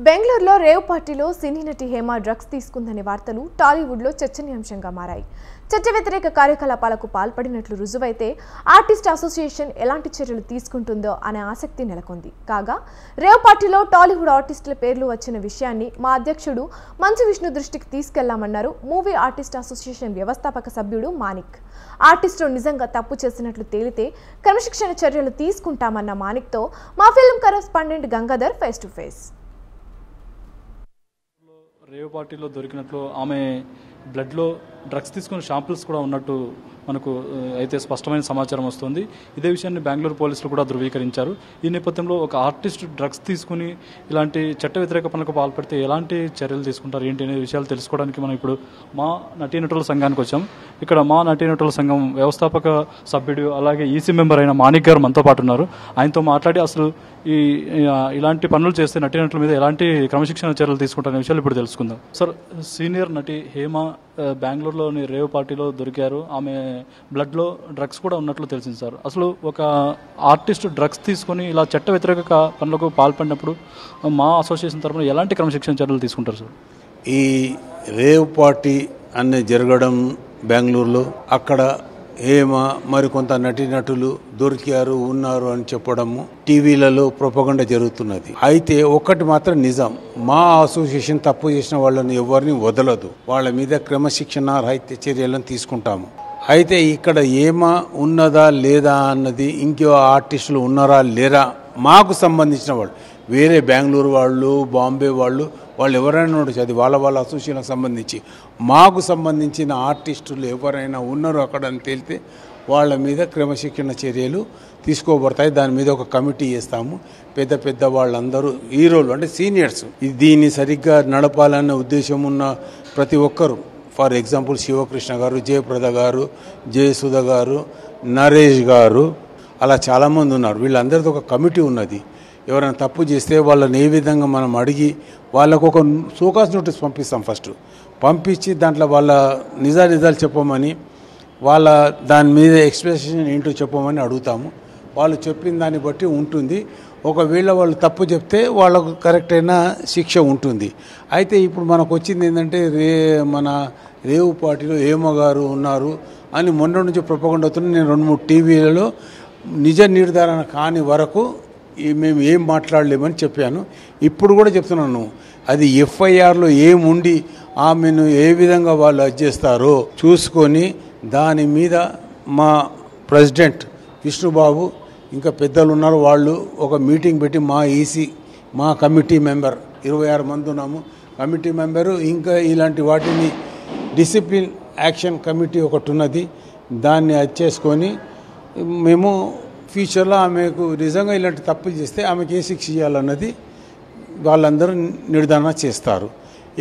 బెంగళూరులో రేవ్ పార్టీలో సినీ నటి హేమ డ్రగ్స్ తీసుకుందనే వార్తలు టాలీవుడ్లో చర్చనీయాంశంగా మారాయి. చట్ట వ్యతిరేక కార్యకలాపాలకు పాల్పడినట్లు రుజువైతే ఆర్టిస్ట్ అసోసియేషన్ ఎలాంటి చర్యలు తీసుకుంటుందో అనే ఆసక్తి నెలకొంది. కాగా రేవ్ పార్టీలో టాలీవుడ్ ఆర్టిస్టుల పేర్లు వచ్చిన విషయాన్ని మా అధ్యక్షుడు మంచు విష్ణు దృష్టికి తీసుకెళ్లామన్నారు మూవీ ఆర్టిస్ట్ అసోసియేషన్ వ్యవస్థాపక సభ్యుడు మానిక్. ఆర్టిస్టులు నిజంగా తప్పు చేసినట్లు తేలితే క్రమశిక్షణ చర్యలు తీసుకుంటామన్న మానిక్తో మా film correspondent Gangadhar face to face. Rave పార్టీలో దొరికినట్లు ఆమె బ్లడ్లో డ్రగ్స్ తీసుకున్న శాంపిల్స్ కూడా ఉన్నట్టు మనకు అయితే స్పష్టమైన సమాచారం వస్తుంది. ఇదే విషయాన్ని బెంగళూరు పోలీసులు కూడా ధృవీకరించారు. ఈ నేపథ్యంలో ఒక ఆర్టిస్ట్ డ్రగ్స్ తీసుకుని ఇలాంటి చట్ట వ్యతిరేక పనులకు పాల్పడితే ఎలాంటి చర్యలు తీసుకుంటారు ఏంటి అనే విషయాలు తెలుసుకోవడానికి మనం ఇప్పుడు మా నటీనటుల సంఘానికి వచ్చాం. ఇక్కడ మా నటీనటుల సంఘం వ్యవస్థాపక సభ్యుడు అలాగే ఈసీ మెంబర్ అయిన మాణిక్ గారు మనతో పాటు ఉన్నారు. ఆయనతో మాట్లాడి అసలు ఇలాంటి పనులు చేస్తే నటీనటుల మీద ఎలాంటి క్రమశిక్షణ చర్యలు తీసుకుంటారనే విషయాలు ఇప్పుడు తెలుసుకుందాం. సార్, సీనియర్ నటి హేమ బెంగళూరులోని రేవ్ పార్టీలో దొరికారు. ఆమె బ్లడ్లో డ్రగ్స్ కూడా ఉన్నట్లు తెలిసింది సార్. అసలు ఒక ఆర్టిస్ట్ డ్రగ్స్ తీసుకొని ఇలా చట్ట వ్యతిరేక పనులకు పాల్పడినప్పుడు మా అసోసియేషన్ తరఫున ఎలాంటి క్రమశిక్షణ చర్యలు తీసుకుంటారు సార్? ఈ రేవ్ పార్టీ అనే జరగడం బెంగళూరులో, అక్కడ హేమ మరికొంత నటీనటులు దొరికారు ఉన్నారు అని చెప్పడము టీవీలలో ప్రొపగండా జరుగుతున్నది. అయితే ఒక్కటి మాత్రం నిజం, మా అసోసియేషన్ తప్పు చేసిన వాళ్ళని ఎవరిని వదలదు. వాళ్ళ మీద క్రమశిక్షణ రహిత చర్యలను తీసుకుంటాము. అయితే ఇక్కడ హేమ ఉన్నదా లేదా అన్నది, ఇంకో ఆర్టిస్టులు ఉన్నారా లేరా మాకు సంబంధించిన వాళ్ళు, వేరే బెంగళూరు వాళ్ళు బాంబే వాళ్ళు ఎవరైనా ఉండొచ్చు, అది వాళ్ళ అసోసియేషన్కి సంబంధించి. మాకు సంబంధించిన ఆర్టిస్టులు ఎవరైనా ఉన్నారు అక్కడ అని తేలితే వాళ్ళ మీద క్రమశిక్షణ చర్యలు తీసుకోబడతాయి. దాని మీద ఒక కమిటీ వేస్తాము. పెద్ద వాళ్ళందరూ హీరోలు అంటే సీనియర్స్, దీన్ని సరిగ్గా నడపాలన్న ఉద్దేశం ఉన్న ప్రతి ఒక్కరు, ఫర్ ఎగ్జాంపుల్ శివకృష్ణ గారు, జయప్రద గారు, జయసుధ గారు, నరేష్ గారు, అలా చాలామంది ఉన్నారు. వీళ్ళందరితో ఒక కమిటీ ఉన్నది. ఎవరైనా తప్పు చేస్తే వాళ్ళని ఏ విధంగా మనం అడిగి వాళ్ళకు ఒక సోకాస్ నోటీస్ పంపిస్తాం. ఫస్ట్ పంపించి దాంట్లో వాళ్ళ నిజాలు చెప్పమని, వాళ్ళ దాని మీద ఎక్స్ప్రెషన్ ఏంటో చెప్పమని అడుగుతాము. వాళ్ళు చెప్పిన దాన్ని బట్టి ఉంటుంది. ఒకవేళ వాళ్ళు తప్పు చెప్తే వాళ్ళకు కరెక్ట్ అయిన శిక్ష ఉంటుంది. అయితే ఇప్పుడు మనకు వచ్చింది ఏంటంటే మన రేవు పార్టీలో హేమ గారు ఉన్నారు అని మొన్న నుంచి ప్రొపగండా అవుతుంది. నేను 2-3 టీవీలలో నిజ నిర్ధారణ కాని వరకు మేము ఏం మాట్లాడలేమని చెప్పాను. ఇప్పుడు కూడా చెప్తున్నాను, అది ఎఫ్ఐఆర్లో ఏముండి ఆమెను ఏ విధంగా వాళ్ళు చేస్తారో చూసుకొని దాని మీద మా ప్రెసిడెంట్ విష్ణుబాబు ఇంకా పెద్దలు ఉన్నారు, వాళ్ళు ఒక మీటింగ్ పెట్టి మా ఈసీ మా కమిటీ మెంబర్ 26 మంది ఉన్నాము కమిటీ మెంబరు, ఇంకా ఇలాంటి వాటిని డిసిప్లిన్ యాక్షన్ కమిటీ ఒకటి ఉన్నది, దాన్ని చేసుకొని మేము ఫ్యూచర్లో ఆమెకు నిజంగా ఇలాంటి తప్పులు చేస్తే ఆమెకి ఏ శిక్ష చేయాలన్నది వాళ్ళందరూ నిర్ధారణ చేస్తారు.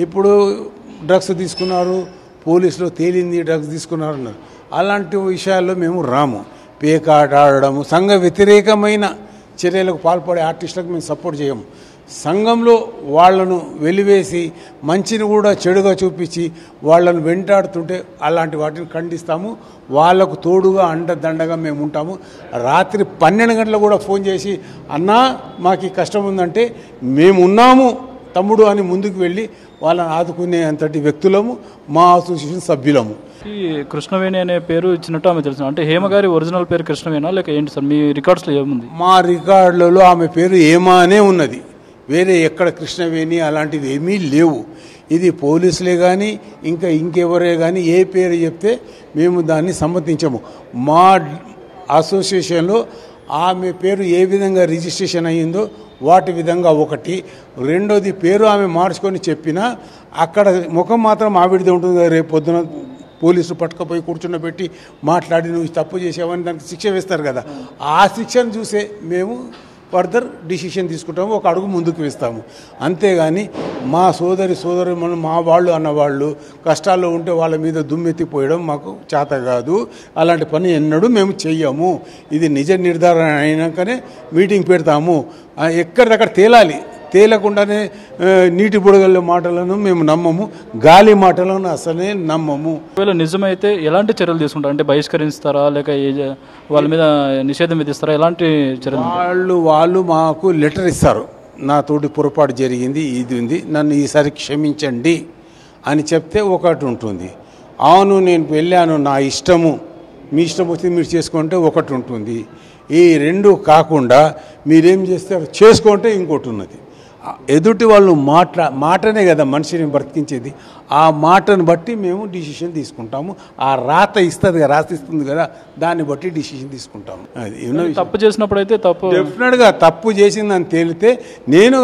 ఇప్పుడు డ్రగ్స్ తీసుకున్నారు, పోలీసులో తేలింది డ్రగ్స్ తీసుకున్నారు అన్నారు. అలాంటి విషయాల్లో మేము రాము. పేకాట ఆడడము, సంఘ వ్యతిరేకమైన చర్యలకు పాల్పడే ఆర్టిస్టులకు మేము సపోర్ట్ చేయము. సంఘంలో వాళ్లను వెలివేసి మంచిని కూడా చెడుగా చూపించి వాళ్ళను వెంటాడుతుంటే అలాంటి వాటిని ఖండిస్తాము. వాళ్లకు తోడుగా అండదండగా మేము ఉంటాము. రాత్రి 12 గంటలకు కూడా ఫోన్ చేసి అన్నా మాకు ఈ కష్టం ఉందంటే మేము ఉన్నాము తమ్ముడు అని ముందుకు వెళ్ళి వాళ్ళని ఆదుకునే అంతటి వ్యక్తులము మా అసోసియేషన్ సభ్యులము. ఈ కృష్ణవేణి అనే పేరు ఇచ్చినట్టు ఆమె తెలుసు. అంటే హేమ గారి ఒరిజినల్ పేరు కృష్ణవేణా లేక ఏంటి సార్? మీ రికార్డ్స్లో ఏముంది? మా రికార్డులలో ఆమె పేరు హేమ అనే ఉన్నది. వేరే ఎక్కడ కృష్ణవేణి అలాంటివి ఏమీ లేవు. ఇది పోలీసులే కానీ ఇంకెవరే కానీ ఏ పేరు చెప్తే మేము దాన్ని సమ్మతించము. మా అసోసియేషన్లో ఆమె పేరు ఏ విధంగా రిజిస్ట్రేషన్ అయ్యిందో వాటి విధంగా ఒకటి. రెండోది, పేరు ఆమె మార్చుకొని చెప్పినా అక్కడ ముఖం మాత్రం ఆవిడదే ఉంటుంది. రేపు పొద్దున పోలీసులు పట్టుకపోయి కూర్చున్నబెట్టి మాట్లాడి నువ్వు తప్పు చేసావని దానికి శిక్ష వేస్తారు కదా, ఆ శిక్షను చూసే మేము ఫర్దర్ డిసిషన్ తీసుకుంటాము, ఒక అడుగు ముందుకు వేస్తాము. అంతేగాని మా సోదరి మనం మా వాళ్ళు అన్నవాళ్ళు కష్టాల్లో ఉంటే వాళ్ళ మీద దుమ్మెత్తిపోయడం మాకు చేత కాదు. అలాంటి పని ఎన్నడూ మేము చెయ్యము. ఇది నిజ నిర్ధారణ అయినాకనే మీటింగ్ పెడతాము. ఎక్కడిదక్కడ తేలాలి. తేలకుండానే నీటి బుడగల మాటలను మేము నమ్మము, గాలి మాటలను అసలే నమ్మము. ఒకవేళ నిజమైతే ఎలాంటి చర్యలు తీసుకుంటారు? అంటే బహిష్కరిస్తారా లేక వాళ్ళ మీద నిషేధం విధిస్తారా? ఎలాంటి చర్యలు? వాళ్ళు మాకు లెటర్ ఇస్తారు. నాతోటి పొరపాటు జరిగింది, ఇది ఉంది, నన్ను ఈసారి క్షమించండి అని చెప్తే ఒకటి ఉంటుంది. అవును నేను వెళ్ళాను, నా ఇష్టము, మీ ఇష్టం వస్తే మీరు చేసుకుంటే ఒకటి ఉంటుంది. ఈ రెండు కాకుండా మీరేం చేస్తారు చేసుకుంటే ఇంకోటి ఉన్నది. ఎదుటి వాళ్ళు మాటనే కదా మనిషిని బ్రతికించేది. ఆ మాటను బట్టి మేము డిసిషన్ తీసుకుంటాము. ఆ రాసిస్తుంది కదా, దాన్ని బట్టి డిసిషన్ తీసుకుంటాము. అది తప్పు చేసినప్పుడు అయితే తప్పు డెఫినెట్గా తప్పు చేసిందని తేలితే నేను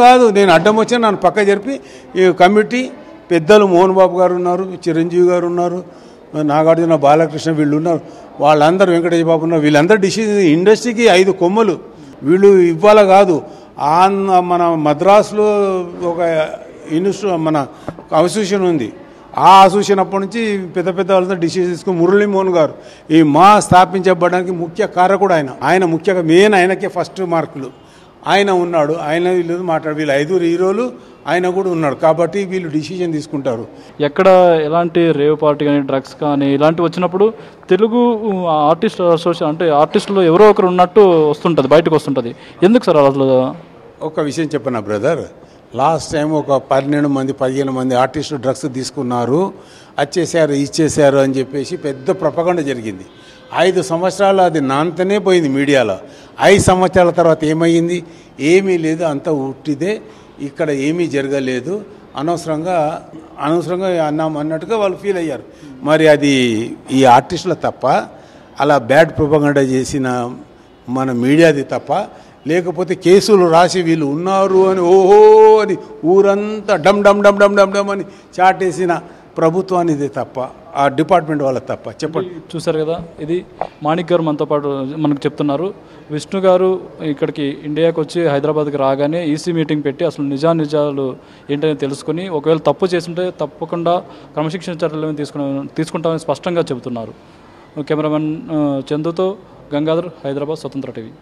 అడ్డం వచ్చి నన్ను పక్క జరిపి ఈ కమిటీ పెద్దలు మోహన్ బాబు గారు ఉన్నారు, చిరంజీవి గారు ఉన్నారు, నాగార్జున, బాలకృష్ణ వీళ్ళు ఉన్నారు, వాళ్ళందరూ వెంకటేష్ బాబు ఉన్నారు. వీళ్ళందరూ డిసిషన్, ఇండస్ట్రీకి 5 కొమ్మలు వీళ్ళు ఇవ్వాల కాదు. మన మద్రాసులో ఒక మన అసోసియేషన్ ఉంది. ఆ అసోసియేషన్ అప్పటి నుంచి పెద్ద పెద్ద వాళ్ళతో డిసిషన్ తీసుకుని మురళీమోహన్ గారు ఈ స్థాపించబడడానికి ముఖ్య కారకుడు ఆయన ముఖ్యంగా మెయిన్ ఆయనకే ఫస్ట్ మార్కులు ఆయన ఉన్నాడు. ఆయన వీళ్ళు వీళ్ళు 5 హీరోలు ఆయన కూడా ఉన్నాడు. కాబట్టి వీళ్ళు డిసిషన్ తీసుకుంటారు. ఎక్కడ ఎలాంటి రేవ్ పార్టీ కానీ డ్రగ్స్ కానీ ఇలాంటివి వచ్చినప్పుడు తెలుగు ఆర్టిస్ట్ అసోసియేషన్ అంటే ఆర్టిస్టులో ఎవరో ఒకరు ఉన్నట్టు వస్తుంటుంది, బయటకు వస్తుంటుంది. ఎందుకు సార్ అసలు? ఒక విషయం చెప్పనా బ్రదర్, లాస్ట్ టైం ఒక 12 మంది 15 మంది ఆర్టిస్టులు డ్రగ్స్ తీసుకున్నారు, ఇచ్చేశారు అని చెప్పేసి పెద్ద ప్రపగండ జరిగింది. 5 సంవత్సరాలు అది నాంతనే పోయింది మీడియాలో. 5 సంవత్సరాల తర్వాత ఏమైంది? ఏమీ లేదు, అంతా ఉట్టిదే, ఇక్కడ ఏమీ జరగలేదు, అనవసరంగా అన్నాం అన్నట్టుగా వాళ్ళు ఫీల్ అయ్యారు. మరి అది ఈ ఆర్టిస్టుల తప్ప, అలా బ్యాడ్ ప్రొపగండా చేసిన మన మీడియాది తప్ప, లేకపోతే కేసులు రాసి వీళ్ళు ఉన్నారు అని ఓహో అని ఊరంతా డమ్ డమ్ డమ్ డమ్ డమ్ డమ్ అని చాటేసిన ప్రభుత్వానిదే తప్ప, ఆ డిపార్ట్మెంట్ వాళ్ళ తప్ప. చెప్పండి. చూసారు కదా, ఇది మాణిక్ గారు మనతో పాటు మనకు చెప్తున్నారు. విష్ణు గారు ఇక్కడికి ఇండియాకి వచ్చి హైదరాబాద్కి రాగానే ఈసీ మీటింగ్ పెట్టి అసలు నిజాలు ఏంటనే తెలుసుకుని ఒకవేళ తప్పు చేస్తుంటే తప్పకుండా క్రమశిక్షణ చర్యలు తీసుకుంటామని స్పష్టంగా చెబుతున్నారు. కెమెరామెన్ చందుతో గంగాధర్, హైదరాబాద్, స్వతంత్ర టీవీ.